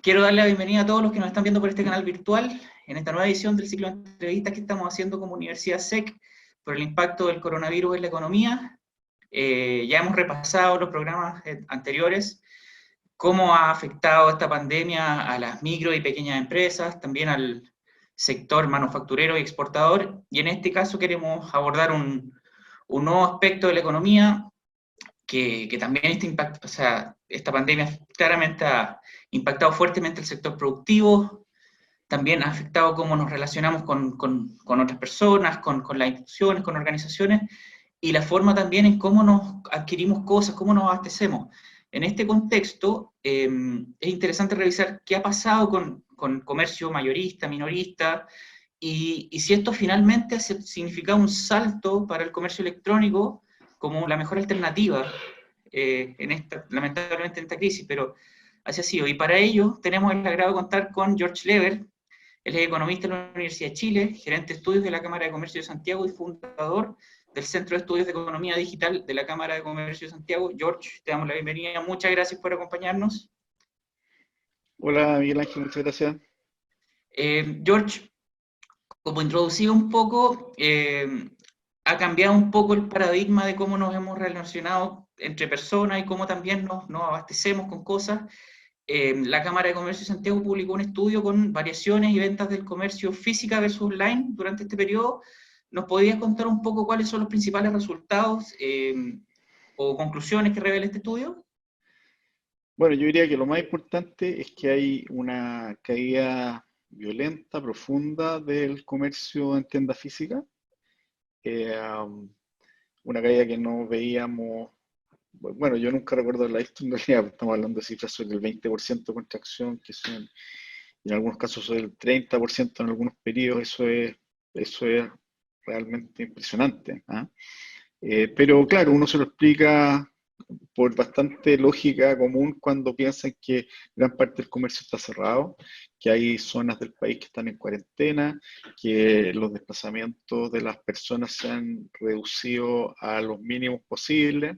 Quiero darle la bienvenida a todos los que nos están viendo por este canal virtual en esta nueva edición del ciclo de entrevistas que estamos haciendo como Universidad SEC por el impacto del coronavirus en la economía. Ya hemos repasado los programas anteriores, cómo ha afectado esta pandemia a las micro y pequeñas empresas, también al sector manufacturero y exportador, y en este caso queremos abordar un nuevo aspecto de la economía que también esta pandemia claramente ha impactado fuertemente el sector productivo, también ha afectado cómo nos relacionamos con otras personas, con las instituciones, con organizaciones, y la forma también en cómo nos adquirimos cosas, cómo nos abastecemos. En este contexto, es interesante revisar qué ha pasado con comercio mayorista, minorista, y si esto finalmente ha significado un salto para el comercio electrónico como la mejor alternativa lamentablemente en esta crisis, pero así ha sido. Y para ello tenemos el agrado de contar con George Leber. Él es economista de la Universidad de Chile, gerente de estudios de la Cámara de Comercio de Santiago y fundador del Centro de Estudios de Economía Digital de la Cámara de Comercio de Santiago. George, te damos la bienvenida. Muchas gracias por acompañarnos. Hola Miguel Ángel, muchas gracias. George, como introducido un poco, ha cambiado un poco el paradigma de cómo nos hemos relacionado entre personas y cómo también nos abastecemos con cosas. La Cámara de Comercio de Santiago publicó un estudio con variaciones y ventas del comercio física versus online durante este periodo. ¿Nos podrías contar un poco cuáles son los principales resultados o conclusiones que revela este estudio? Bueno, yo diría que lo más importante es que hay una caída violenta, profunda del comercio en tienda física. Una caída que no veíamos, bueno, yo nunca recuerdo la historia, en realidad estamos hablando de cifras sobre el 20% de contracción, que son en algunos casos sobre el 30% en algunos periodos. Eso es realmente impresionante, ¿ah? Pero claro, uno se lo explica por bastante lógica común cuando piensan que gran parte del comercio está cerrado, que hay zonas del país que están en cuarentena, que los desplazamientos de las personas se han reducido a los mínimos posibles,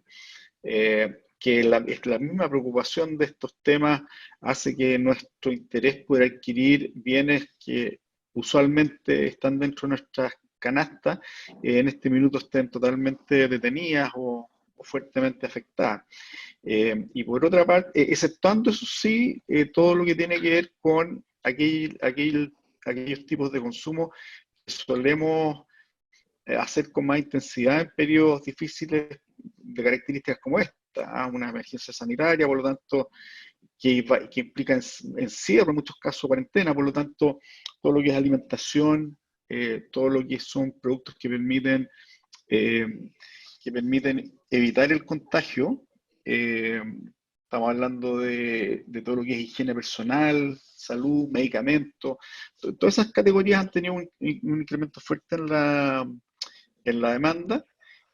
que la misma preocupación de estos temas hace que nuestro interés por adquirir bienes que usualmente están dentro de nuestras canastas, en este minuto estén totalmente detenidas o fuertemente afectadas. Y por otra parte, exceptuando eso sí, todo lo que tiene que ver con aquellos tipos de consumo que solemos hacer con más intensidad en periodos difíciles de características como esta, una emergencia sanitaria, por lo tanto, que implica encierro, en muchos casos cuarentena, por lo tanto, todo lo que es alimentación, todo lo que son productos que permiten evitar el contagio. Estamos hablando de todo lo que es higiene personal, salud, medicamentos. Todas esas categorías han tenido un incremento fuerte en la demanda,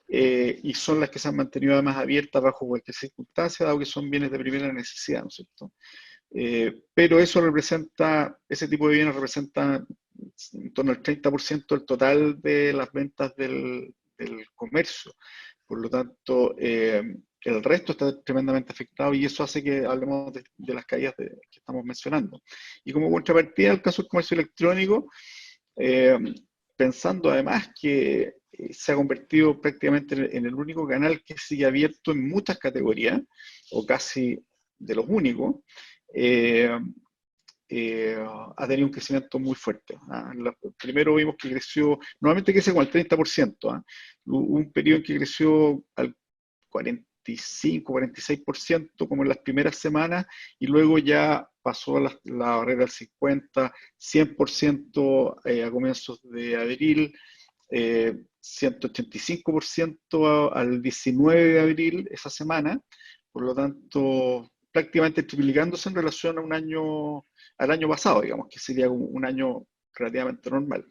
y son las que se han mantenido además abiertas bajo cualquier circunstancia, dado que son bienes de primera necesidad, ¿no es cierto? Pero ese tipo de bienes representa en torno al 30% del total de las ventas del comercio. Por lo tanto, el resto está tremendamente afectado y eso hace que hablemos de las caídas que estamos mencionando. Y como contrapartida, el caso del comercio electrónico, pensando además que se ha convertido prácticamente en el único canal que sigue abierto en muchas categorías, o casi de los únicos, ha tenido un crecimiento muy fuerte. Primero vimos que creció, normalmente crece con el 30%. Hubo un periodo en que creció al 45, 46% como en las primeras semanas, y luego ya pasó la barrera del 50, 100% a comienzos de abril, 185% al 19 de abril esa semana. Por lo tanto, prácticamente triplicándose en relación al año pasado, digamos, que sería un año relativamente normal.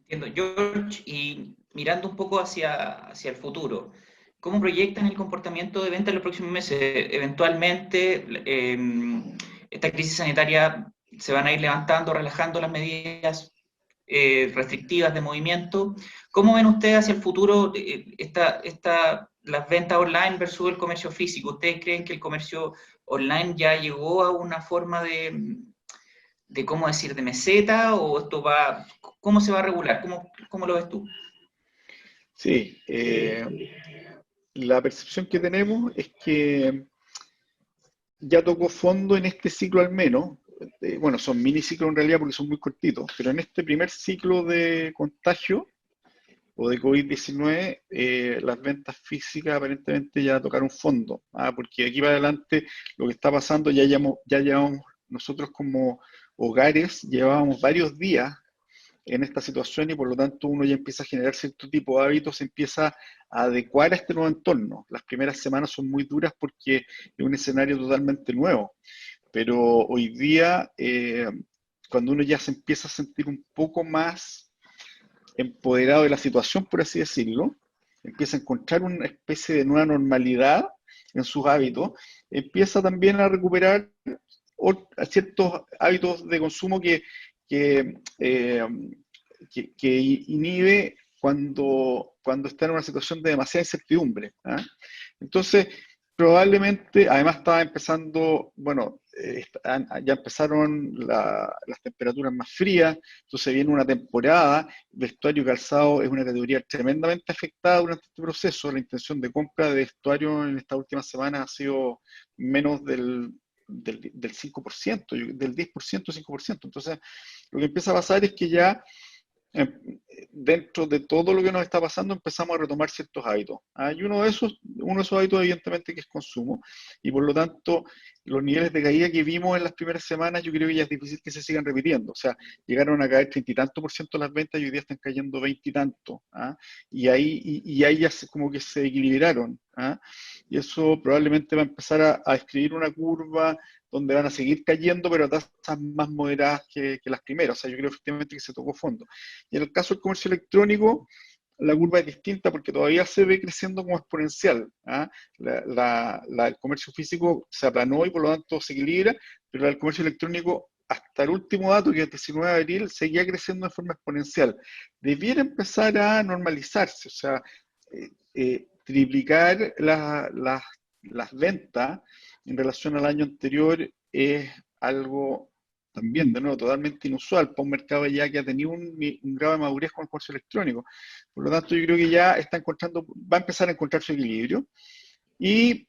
Entiendo, George, y mirando un poco hacia el futuro, ¿cómo proyectan el comportamiento de venta en los próximos meses? Eventualmente, esta crisis sanitaria se van a ir levantando, relajando las medidas restrictivas de movimiento. ¿Cómo ven ustedes hacia el futuro las ventas online versus el comercio físico. ¿Ustedes creen que el comercio online ya llegó a una forma de cómo decir, de meseta, o esto va, cómo se va a regular? ¿Cómo lo ves tú? Sí, la percepción que tenemos es que ya tocó fondo en este ciclo al menos. Bueno, son mini ciclos en realidad porque son muy cortitos, pero en este primer ciclo de contagio o de COVID-19, las ventas físicas aparentemente ya tocaron fondo, porque aquí para adelante lo que está pasando, ya llevamos nosotros como hogares, llevábamos varios días en esta situación y por lo tanto uno ya empieza a generar cierto tipo de hábitos, se empieza a adecuar a este nuevo entorno. Las primeras semanas son muy duras porque es un escenario totalmente nuevo, pero hoy día, cuando uno ya se empieza a sentir un poco más empoderado de la situación, por así decirlo, empieza a encontrar una especie de nueva normalidad en sus hábitos, empieza también a recuperar ciertos hábitos de consumo que, eh, que inhibe cuando está en una situación de demasiada incertidumbre. ¿Ah? Entonces, probablemente, además estaba empezando, bueno, ya empezaron las temperaturas más frías, entonces viene una temporada, vestuario y calzado es una categoría tremendamente afectada durante este proceso. La intención de compra de vestuario en estas últimas semanas ha sido menos del 5%, del 10%, 5%. Entonces, lo que empieza a pasar es que ya dentro de todo lo que nos está pasando empezamos a retomar ciertos hábitos. Y uno de esos hábitos evidentemente que es consumo, y por lo tanto los niveles de caída que vimos en las primeras semanas yo creo que ya es difícil que se sigan repitiendo. O sea, llegaron a caer 30 y tanto por ciento las ventas y hoy día están cayendo 20 y tanto. Y ahí ya como que se equilibraron. Y eso probablemente va a empezar a escribir una curva donde van a seguir cayendo, pero a tasas más moderadas que las primeras. O sea, yo creo efectivamente que se tocó fondo. Y en el caso del comercio electrónico, la curva es distinta porque todavía se ve creciendo como exponencial. El comercio físico se aplanó y por lo tanto se equilibra, pero el comercio electrónico, hasta el último dato, que es el 19 de abril, seguía creciendo de forma exponencial. Debiera empezar a normalizarse, o sea, triplicar las ventas en relación al año anterior es algo también, de nuevo, totalmente inusual para un mercado ya que ha tenido un grado de madurez con el comercio electrónico. Por lo tanto, yo creo que ya va a empezar a encontrar su equilibrio. Y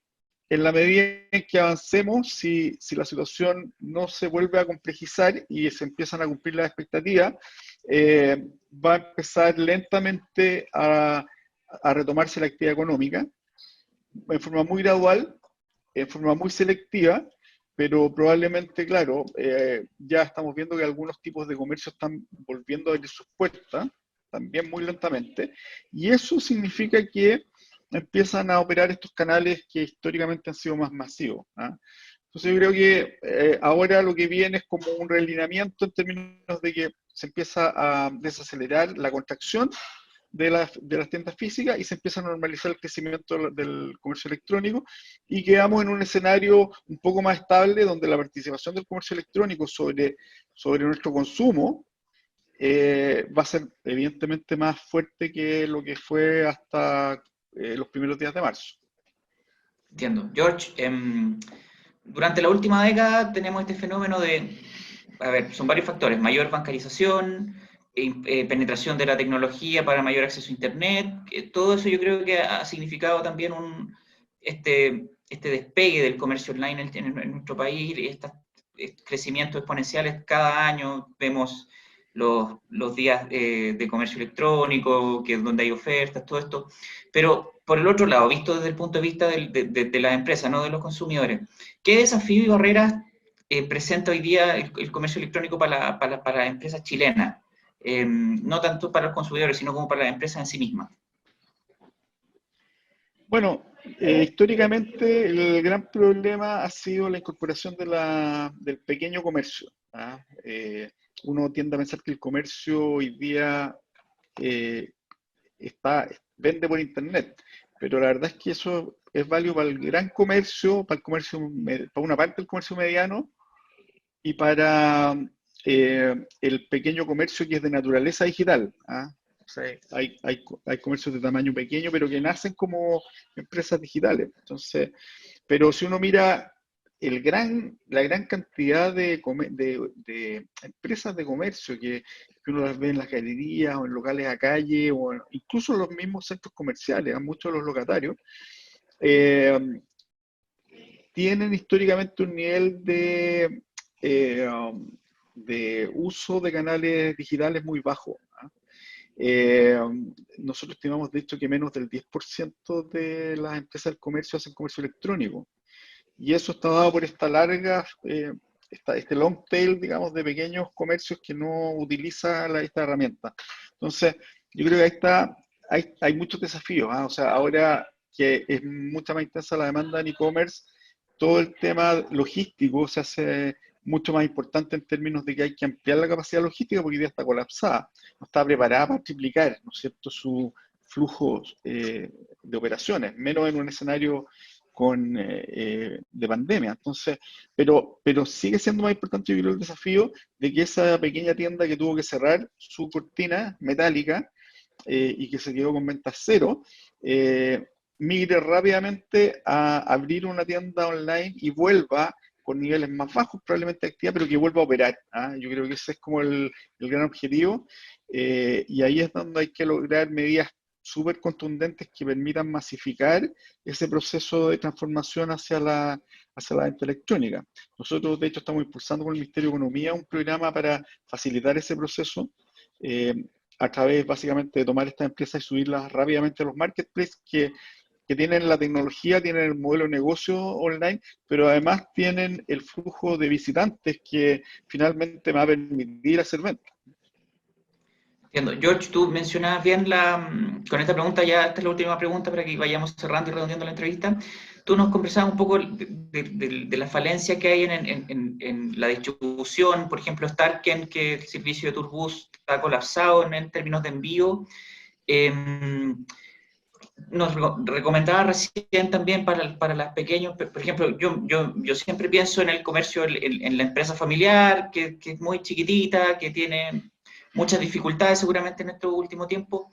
en la medida en que avancemos, si la situación no se vuelve a complejizar y se empiezan a cumplir las expectativas, va a empezar lentamente a retomarse la actividad económica en forma muy gradual, en forma muy selectiva, pero probablemente, claro, ya estamos viendo que algunos tipos de comercio están volviendo a abrir sus puertas, también muy lentamente, y eso significa que empiezan a operar estos canales que históricamente han sido más masivos. Entonces yo creo que ahora lo que viene es como un realineamiento en términos de que se empieza a desacelerar la contracción de las tiendas físicas y se empieza a normalizar el crecimiento del comercio electrónico y quedamos en un escenario un poco más estable donde la participación del comercio electrónico sobre nuestro consumo va a ser evidentemente más fuerte que lo que fue hasta los primeros días de marzo. Entiendo. George, durante la última década tenemos este fenómeno a ver, son varios factores: mayor bancarización, penetración de la tecnología para mayor acceso a Internet. Todo eso yo creo que ha significado también este despegue del comercio online en nuestro país, estos crecimientos exponenciales cada año. Vemos los días de comercio electrónico, que es donde hay ofertas, todo esto. Pero por el otro lado, visto desde el punto de vista de las empresas, no de los consumidores, ¿qué desafíos y barreras presenta hoy día el comercio electrónico para las empresas chilenas? No tanto para los consumidores, sino como para las empresas en sí mismas. Bueno, históricamente el gran problema ha sido la incorporación del pequeño comercio. Uno tiende a pensar que el comercio hoy día eh, vende por internet, pero la verdad es que eso es válido para el gran comercio, para una parte del comercio mediano y para el pequeño comercio que es de naturaleza digital. O sea, hay comercios de tamaño pequeño, pero que nacen como empresas digitales. Entonces, pero si uno mira la gran cantidad de empresas de comercio que uno las ve en las galerías o en locales a calle o incluso en los mismos centros comerciales, a muchos de los locatarios, eh, tienen históricamente un nivel eh, de uso de canales digitales muy bajo. ¿Ah? Eh, Nosotros estimamos, de hecho, que menos del 10% de las empresas del comercio hacen comercio electrónico. Y eso está dado por esta larga, este long tail, digamos, de pequeños comercios que no utiliza esta herramienta. Entonces, yo creo que ahí está, hay muchos desafíos. ¿Ah? O sea, ahora que es mucha más intensa la demanda en e-commerce, todo el tema logístico se hace mucho más importante en términos de que hay que ampliar la capacidad logística porque ya está colapsada, no está preparada para triplicar, ¿no es cierto?, su flujo de operaciones, menos en un escenario de pandemia. Entonces, pero sigue siendo más importante, yo creo, el desafío de que esa pequeña tienda que tuvo que cerrar su cortina metálica y que se quedó con ventas cero, migre rápidamente a abrir una tienda online y vuelva con niveles más bajos probablemente de actividad, pero que vuelva a operar. ¿Ah? Yo creo que ese es como el gran objetivo, y ahí es donde hay que lograr medidas súper contundentes que permitan masificar ese proceso de transformación hacia la venta electrónica. Nosotros, de hecho, estamos impulsando con el Ministerio de Economía un programa para facilitar ese proceso, a través básicamente de tomar estas empresas y subirlas rápidamente a los marketplaces que tienen la tecnología, tienen el modelo de negocio online, pero además tienen el flujo de visitantes que finalmente va a permitir hacer ventas. Entiendo. George, tú mencionabas bien con esta pregunta, ya esta es la última pregunta para que vayamos cerrando y redondeando la entrevista. Tú nos conversabas un poco de la falencia que hay en la distribución, por ejemplo, Starken, que el servicio de Tourbus está colapsado en términos de envío. Nos recomendaba recién también para las pequeños, por ejemplo, yo siempre pienso en el comercio, en la empresa familiar, que es muy chiquitita, que tiene muchas dificultades seguramente en estos últimos tiempos.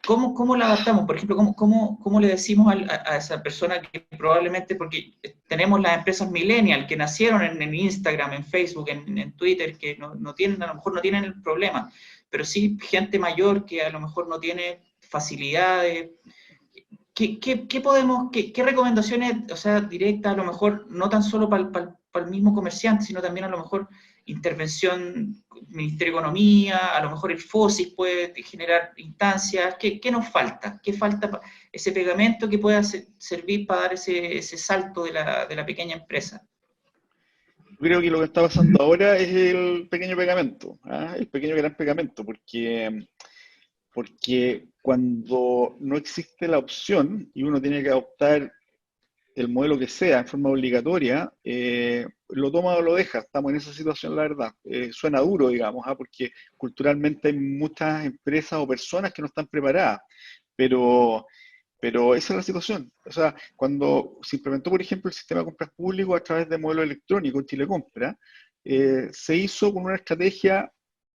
¿Cómo la adaptamos? Por ejemplo, ¿cómo le decimos a esa persona que probablemente, porque tenemos las empresas millennial que nacieron en Instagram, en Facebook, en Twitter, que no tienen, a lo mejor no tienen el problema, pero sí gente mayor que a lo mejor no tiene facilidades? ¿Qué recomendaciones, o sea, directas, a lo mejor, no tan solo para el mismo comerciante, sino también a lo mejor intervención Ministerio de Economía, a lo mejor el FOSIS puede generar instancias? ¿Qué nos falta? ¿Qué falta ese pegamento que pueda servir para dar ese salto de la pequeña empresa? Creo que lo que está pasando ahora es el pequeño pegamento, ¿ah? El pequeño gran pegamento, porque cuando no existe la opción y uno tiene que adoptar el modelo que sea en forma obligatoria, lo toma o lo deja. Estamos en esa situación, la verdad. Suena duro, digamos, ¿ah? Porque culturalmente hay muchas empresas o personas que no están preparadas, pero, pero esa es la situación. O sea, cuando se implementó, por ejemplo, el sistema de compras públicas a través de modelo electrónico en Chile Compra, se hizo con una estrategia,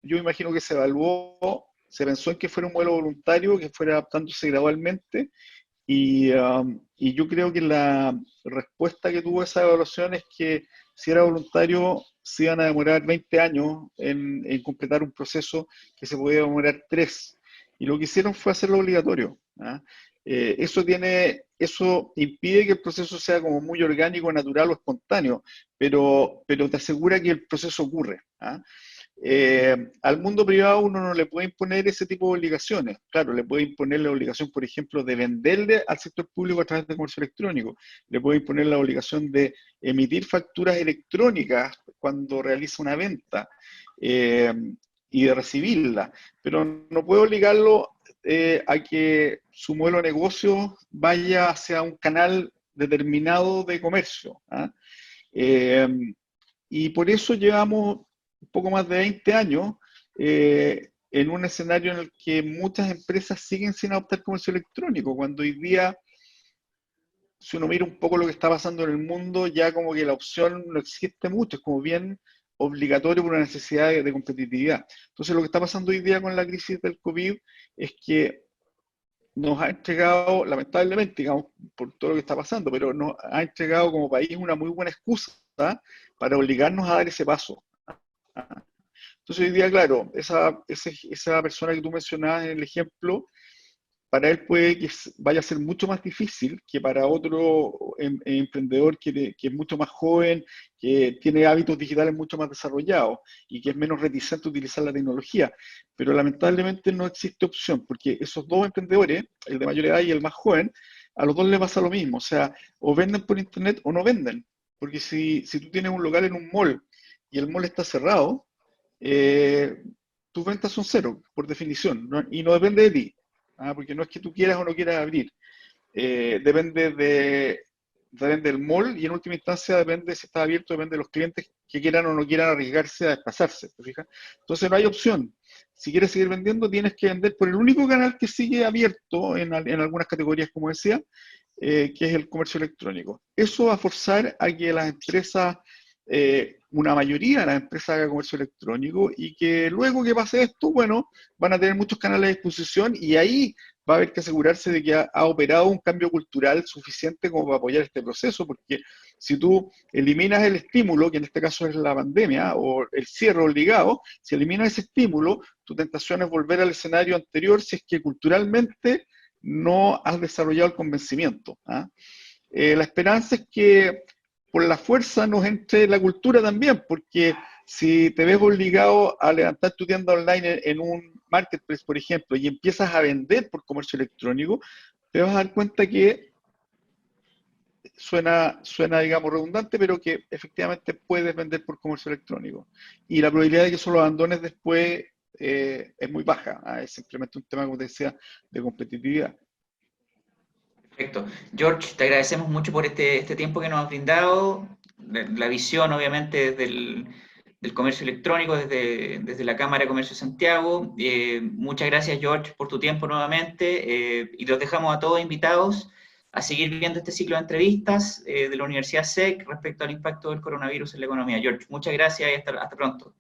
yo imagino que se evaluó, se pensó en que fuera un modelo voluntario, que fuera adaptándose gradualmente, y yo creo que la respuesta que tuvo esa evaluación es que si era voluntario se iban a demorar 20 años en completar un proceso que se podía demorar 3. Y lo que hicieron fue hacerlo obligatorio. ¿Ah? Eso impide que el proceso sea como muy orgánico, natural o espontáneo, pero te asegura que el proceso ocurre. ¿Ah? Al mundo privado uno no le puede imponer ese tipo de obligaciones. Claro, le puede imponer la obligación, por ejemplo, de venderle al sector público a través de comercio electrónico. Le puede imponer la obligación de emitir facturas electrónicas cuando realiza una venta, eh, y de recibirla. Pero no puede obligarlo a que su modelo de negocio vaya hacia un canal determinado de comercio. ¿Ah? Eh, y por eso llevamos un poco más de 20 años en un escenario en el que muchas empresas siguen sin adoptar comercio electrónico, cuando hoy día, si uno mira un poco lo que está pasando en el mundo, ya como que la opción no existe mucho, es como bien obligatorio por una necesidad de competitividad. Entonces, lo que está pasando hoy día con la crisis del COVID es que nos ha entregado, lamentablemente, digamos, por todo lo que está pasando, pero nos ha entregado como país una muy buena excusa para obligarnos a dar ese paso. Entonces hoy día, claro, esa persona que tú mencionabas en el ejemplo, para él puede que vaya a ser mucho más difícil que para otro emprendedor que es mucho más joven, que tiene hábitos digitales mucho más desarrollados y que es menos reticente a utilizar la tecnología. Pero lamentablemente no existe opción, porque esos dos emprendedores, el de mayor edad y el más joven, a los dos les pasa lo mismo. O sea, o venden por internet o no venden. Porque si tú tienes un local en un mall y el mall está cerrado, eh, tus ventas son cero, por definición, ¿no? Y no depende de ti, porque no es que tú quieras o no quieras abrir, depende del mall y en última instancia depende si está abierto, depende de los clientes que quieran o no quieran arriesgarse a desplazarse, ¿te fijas? Entonces no hay opción. Si quieres seguir vendiendo, tienes que vender por el único canal que sigue abierto en algunas categorías, como decía, que es el comercio electrónico. Eso va a forzar a que las empresas, una mayoría de las empresas haga comercio electrónico y que luego que pase esto, bueno, van a tener muchos canales de disposición y ahí va a haber que asegurarse de que ha operado un cambio cultural suficiente como para apoyar este proceso, porque si tú eliminas el estímulo, que en este caso es la pandemia, o el cierre obligado, si eliminas ese estímulo, tu tentación es volver al escenario anterior si es que culturalmente no has desarrollado el convencimiento. La esperanza es que por la fuerza nos entre la cultura también, porque si te ves obligado a levantar tu tienda online en un marketplace, por ejemplo, y empiezas a vender por comercio electrónico, te vas a dar cuenta que suena, digamos, redundante, pero que efectivamente puedes vender por comercio electrónico. Y la probabilidad de que eso lo abandones después es muy baja. Es simplemente un tema, como te decía, de competitividad. Perfecto. George, te agradecemos mucho por este tiempo que nos has brindado, la visión obviamente del comercio electrónico desde la Cámara de Comercio de Santiago. Muchas gracias, George, por tu tiempo nuevamente y los dejamos a todos invitados a seguir viendo este ciclo de entrevistas de la Universidad SEC respecto al impacto del coronavirus en la economía. George, muchas gracias y hasta pronto.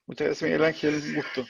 Muchas gracias, Miguel Ángel. Un gusto.